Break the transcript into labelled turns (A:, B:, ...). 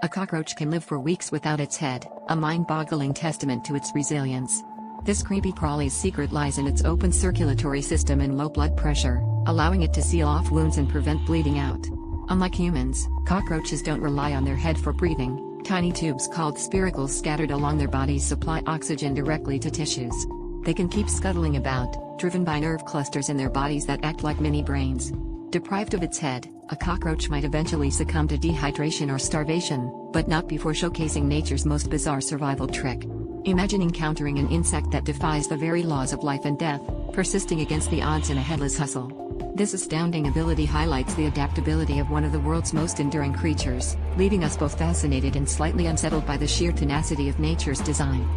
A: A cockroach can live for weeks without its head, a mind-boggling testament to its resilience. This creepy crawly's secret lies in its open circulatory system and low blood pressure, allowing it to seal off wounds and prevent bleeding out. Unlike humans, cockroaches don't rely on their head for breathing. Tiny tubes called spiracles scattered along their bodies supply oxygen directly to tissues. They can keep scuttling about, driven by nerve clusters in their bodies that act like mini brains. Deprived of its head, a cockroach might eventually succumb to dehydration or starvation, but not before showcasing nature's most bizarre survival trick. Imagine encountering an insect that defies the very laws of life and death, persisting against the odds in a headless hustle. This astounding ability highlights the adaptability of one of the world's most enduring creatures, leaving us both fascinated and slightly unsettled by the sheer tenacity of nature's design.